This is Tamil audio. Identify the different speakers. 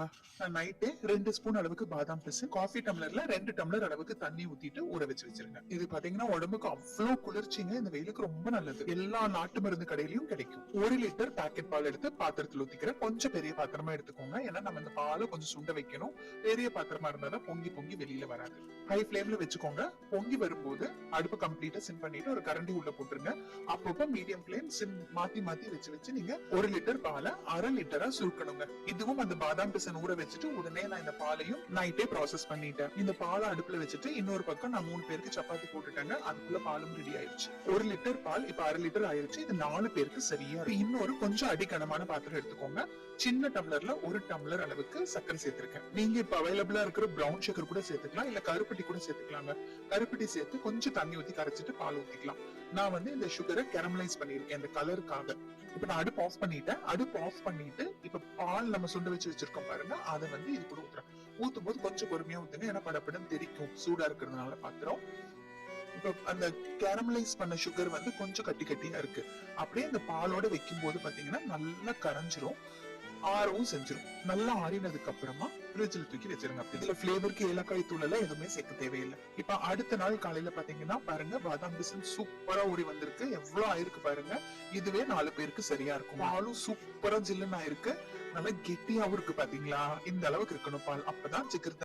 Speaker 1: இருக்குங்க. நான் நைட்டே 2 ஸ்பூன் அளவுக்கு பாதாம் பிசு காஃபி டம்ளர்ல 2 டம்ளர் அளவுக்கு தண்ணி ஊத்திட்டு ஊற வச்சு வச்சிருங்க. இது பாத்தீங்கன்னா உடம்புக்கு அவ்வளவு குளிர்ச்சிங்க. இந்த வெயிலுக்கு ரொம்ப நல்லது. எல்லா நாட்டு மருந்து கடையிலயும் கிடைக்கும். 1 லிட்டர் பாக்கெட் பால் எடுத்து பாத்திரத்துல ஊத்திக்கிறேன். கொஞ்சம் பெரிய பாத்திரமா எடுத்துக்கோங்க. ஏன்னா நம்ம இந்த பாலை கொஞ்சம் சுண்ட வைக்கணும். பெரிய பாத்திரமா இருந்தாதான் பொங்கி பொங்கி வெளியில வராது. ஹை ஃபிளேம்ல வச்சுக்கோங்க. பொங்கி வரும்போது அடுப்பு கம்ப்ளீட்டா சிம் பண்ணிட்டு ஒரு கரண்டி உள்ள போட்டுருங்க. அப்பப்போ மீடியம் ஃபிளேம் சிம் மாத்தி மாத்தி வச்சு நீங்க 1 லிட்டர் பாலை 1/2 லிட்டரா சுருக்கணுங்க. இதுவும் அந்த பாதாம் பிசன் ஊற வச்சுட்டு உடனே நான் இந்த பாலையும் நைட்டே ப்ராசஸ் பண்ணிட்டேன். இந்த பாலை அடுப்புல வச்சுட்டு இன்னொரு பக்கம் நான் 3 பேருக்கு சப்பாத்தி போட்டுட்டேங்க. அதுக்குள்ள பாலும் ரெடி ஆயிடுச்சு. 1 லிட்டர் பால் இப்ப 1/2 லிட்டர் ஆயிடுச்சு. இது 4 பேருக்கு சரியா. இன்னொரு கொஞ்சம் அடிக்கனமான பாத்திரம் எடுத்துக்கோங்க. சின்ன டம்ளர்ல 1 டம்ளர் அளவுக்கு சர்க்கரை சேர்த்திருக்கேன். நீங்க இப்ப அவைலபிளா இருக்கிற பிரவுன் சுகர் கூட சேர்த்துக்கலாம், இல்ல கருப்பட்டி கூட சேர்த்துக்கலாங்க. கருப்பட்டி சேர்த்து கொஞ்சம் தண்ணி ஊத்தி கரைச்சிட்டு பால் ஊத்திக்கலாம். நான் வந்து இந்த சுகரை கேரமலைஸ் பண்ணிருக்கேன் இந்த கலருக்காக. இப்ப நான் அடுப்பு ஆஃப் பண்ணிட்டேன். அடுப்பு ஆஃப் பண்ணிட்டு இப்ப பால் நம்ம சுண்ட வச்சு வச்சிருக்கோம் பாருங்க, அதை வந்து இது கூட ஊத்துறேன். ஊத்தும் போது கொஞ்சம் பொறுமையா ஊத்துங்க, ஏன்னா படப்படம் தெரிக்கும் சூடா இருக்கிறதுனால பாத்திரம். இப்ப அந்த கேரமலைஸ் பண்ண சுகர் வந்து கொஞ்சம் கட்டி கட்டியா இருக்கு. அப்படியே அந்த பாலோட வைக்கும் போது பாத்தீங்கன்னா நல்லா கரைஞ்சிரும், ஆறவும் செஞ்சிரும். நல்லா ஆறினதுக்கு அப்புறமா ஃப்ரிட்ஜ்ல தூக்கி வச்சிருங்க. இதுல பிளேவருக்கு ஏலக்காய் தூள் எல்லாம் எதுவுமே சேர்க்க தேவையில்லை. இப்ப அடுத்த நாள் காலையில பாத்தீங்கன்னா பாருங்க, பாதாம் பிசின் சூப்பரா ஊறி வந்திருக்கு. எவ்வளவு ஆயிருக்கு பாருங்க. இதுவே 4 பேருக்கு சரியா இருக்கும். பாலும் சூப்பரா ஜில்லுன்னு ஆயிருக்கு. நல்லா கெட்டியாவும் இருக்கு. பாத்தீங்களா, இந்த அளவுக்கு இருக்கணும் பால். அப்பதான் சிக்கர்